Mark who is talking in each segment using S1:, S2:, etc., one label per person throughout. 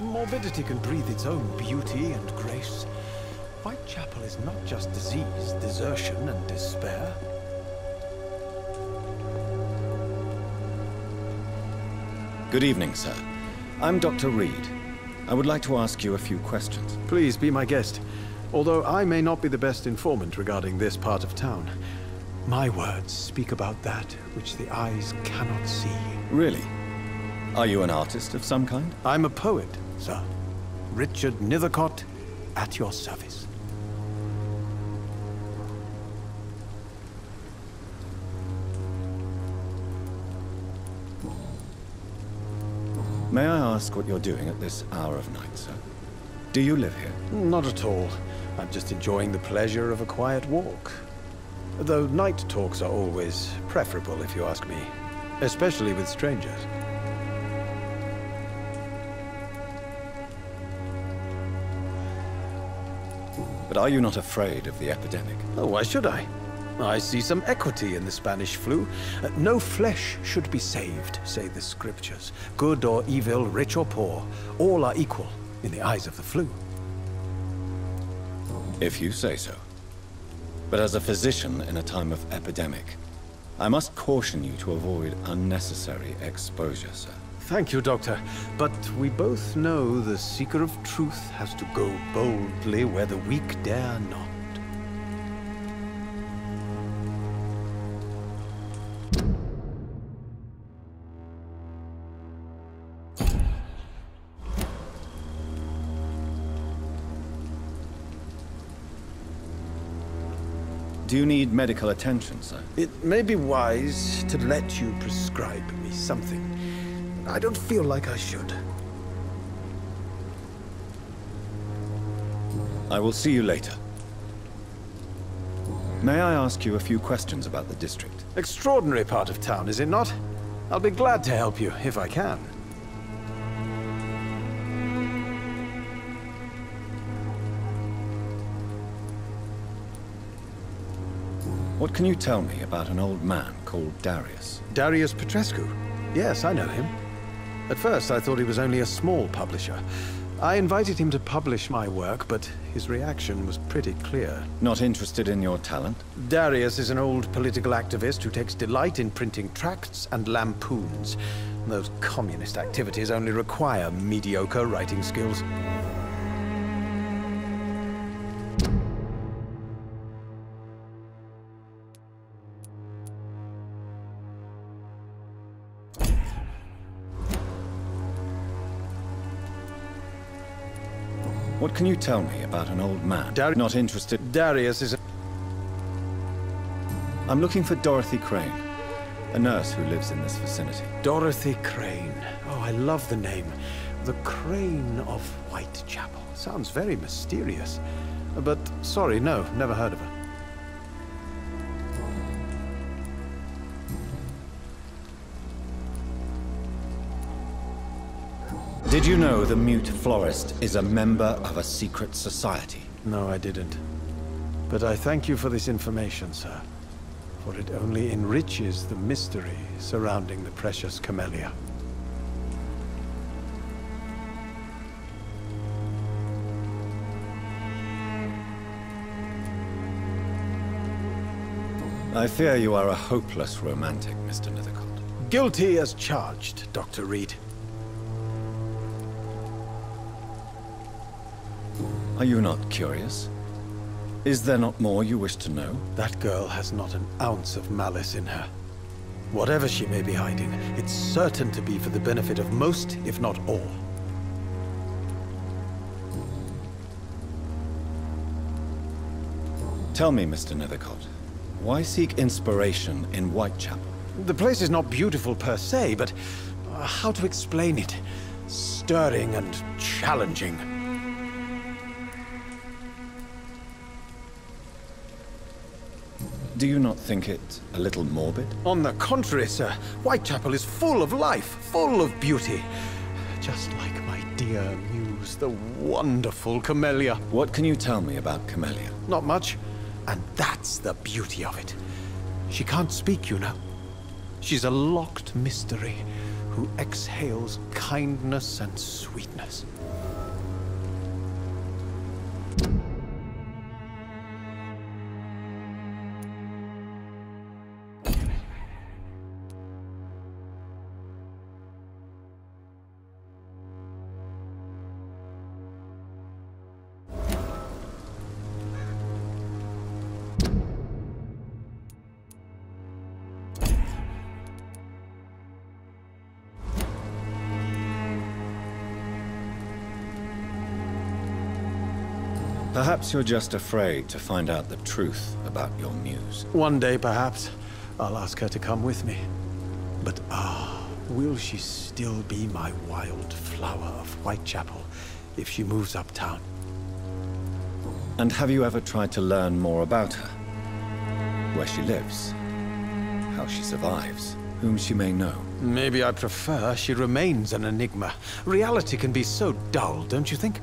S1: Morbidity can breathe its own beauty and grace. Whitechapel is not just disease, desertion, and despair.
S2: Good evening, sir. I'm Dr. Reid. I would like to ask you a few questions.
S1: Please be my guest. Although I may not be the best informant regarding this part of town, my words speak about that which the eyes cannot see.
S2: Really? Are you an artist of some kind?
S1: I'm a poet, sir. Richard Northercott, at your service.
S2: May I ask what you're doing at this hour of night, sir? Do you live here?
S1: Not at all. I'm just enjoying the pleasure of a quiet walk. Though night talks are always preferable, if you ask me. Especially with strangers.
S2: But are you not afraid of the epidemic?
S1: Oh, why should I? I see some equity in the Spanish flu. No flesh should be saved, say the scriptures. Good or evil, rich or poor, all are equal in the eyes of the flu.
S2: If you say so. But as a physician in a time of epidemic, I must caution you to avoid unnecessary exposure, sir.
S1: Thank you, Doctor. But we both know the seeker of truth has to go boldly where the weak dare not.
S2: Do you need medical attention, sir?
S1: It may be wise to let you prescribe me something. I don't feel like I should.
S2: I will see you later. May I ask you a few questions about the district?
S1: Extraordinary part of town, is it not? I'll be glad to help you, if I can.
S2: What can you tell me about an old man called Darius?
S1: Darius Petrescu? Yes, I know him. At first, I thought he was only a small publisher. I invited him to publish my work, but his reaction was pretty clear.
S2: Not interested in your talent?
S1: Darius is an old political activist who takes delight in printing tracts and lampoons. Those communist activities only require mediocre writing skills.
S2: What can you tell me about an old man? Not interested.
S1: Darius is a...
S2: I'm looking for Dorothy Crane, a nurse who lives in this vicinity.
S1: Dorothy Crane. Oh, I love the name. The Crane of Whitechapel. Sounds very mysterious. But, sorry, no, never heard of her.
S2: Did you know the mute florist is a member of a secret society?
S1: No, I didn't. But I thank you for this information, sir. For it only enriches the mystery surrounding the precious camellia.
S2: I fear you are a hopeless romantic, Mr. Northercott.
S1: Guilty as charged, Dr. Reid.
S2: Are you not curious? Is there not more you wish to know?
S1: That girl has not an ounce of malice in her. Whatever she may be hiding, it's certain to be for the benefit of most, if not all.
S2: Tell me, Mr. Northercott, why seek inspiration in Whitechapel?
S1: The place is not beautiful per se, but how to explain it? Stirring and challenging.
S2: Do you not think it a little morbid?
S1: On the contrary, sir. Whitechapel is full of life, full of beauty. Just like my dear muse, the wonderful Camellia.
S2: What can you tell me about Camellia?
S1: Not much. And that's the beauty of it. She can't speak, you know. She's a locked mystery who exhales kindness and sweetness.
S2: Perhaps you're just afraid to find out the truth about your muse.
S1: One day, perhaps, I'll ask her to come with me. But will she still be my wild flower of Whitechapel if she moves uptown?
S2: And have you ever tried to learn more about her? Where she lives? How she survives? Whom she may know?
S1: Maybe I prefer she remains an enigma. Reality can be so dull, don't you think?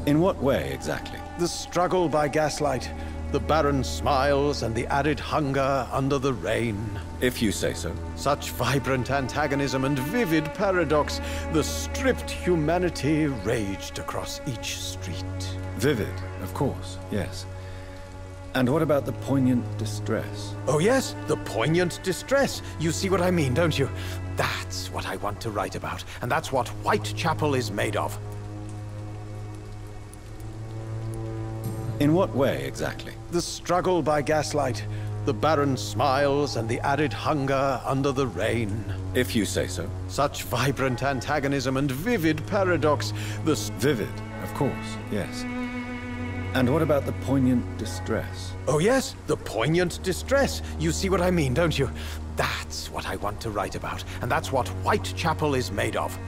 S2: In what way, exactly?
S1: The struggle by gaslight, the barren smiles and the added hunger under the rain.
S2: If you say so.
S1: Such vibrant antagonism and vivid paradox, the stripped humanity raged across each street.
S2: Vivid, of course, yes. And what about the poignant distress?
S1: Oh yes, the poignant distress. You see what I mean, don't you? That's what I want to write about, and that's what Whitechapel is made of.
S2: In what way, exactly?
S1: The struggle by gaslight, the barren smiles and the added hunger under the rain.
S2: If you say so.
S1: Such vibrant antagonism and vivid paradox, the...
S2: Vivid, of course, yes. And what about the poignant distress?
S1: Oh yes, the poignant distress. You see what I mean, don't you? That's what I want to write about, and that's what Whitechapel is made of.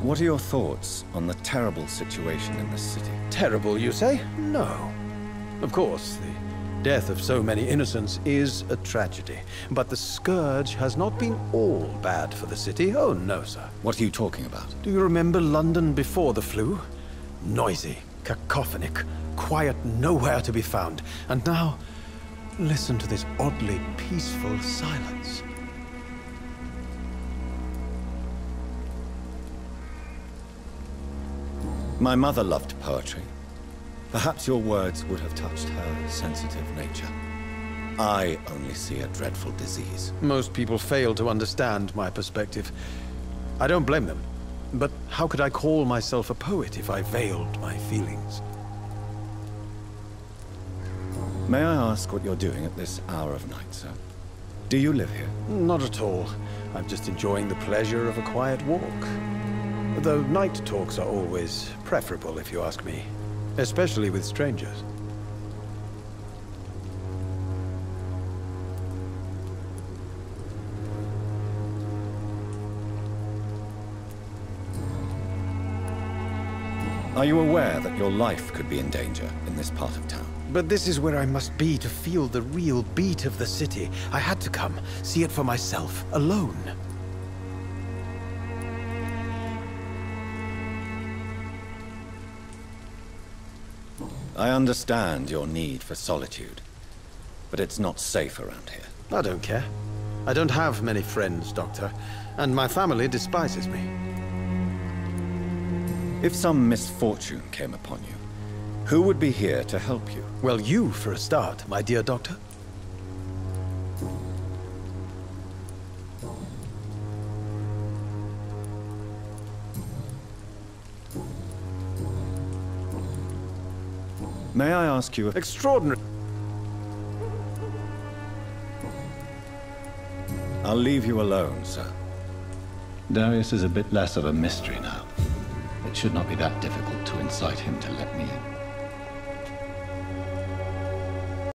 S2: What are your thoughts on the terrible situation in this city?
S1: Terrible, you say? No. Of course, the death of so many innocents is a tragedy. But the scourge has not been all bad for the city. Oh, no, sir.
S2: What are you talking about?
S1: Do you remember London before the flu? Noisy, cacophonic, quiet nowhere to be found. And now, listen to this oddly peaceful silence.
S2: My mother loved poetry. Perhaps your words would have touched her sensitive nature. I only see a dreadful disease.
S1: Most people fail to understand my perspective. I don't blame them. But how could I call myself a poet if I veiled my feelings?
S2: May I ask what you're doing at this hour of night, sir? Do you live here?
S1: Not at all. I'm just enjoying the pleasure of a quiet walk. Though night talks are always preferable, if you ask me. Especially with strangers.
S2: Are you aware that your life could be in danger in this part of town?
S1: But this is where I must be to feel the real beat of the city. I had to come, see it for myself, alone.
S2: I understand your need for solitude, but it's not safe around here.
S1: I don't care. I don't have many friends, Doctor, and my family despises me.
S2: If some misfortune came upon you, who would be here to help you?
S1: Well, you, for a start, my dear Doctor.
S2: May I ask you a...
S1: Extraordinary.
S2: I'll leave you alone, sir.
S3: Darius is a bit less of a mystery now. It should not be that difficult to incite him to let me in.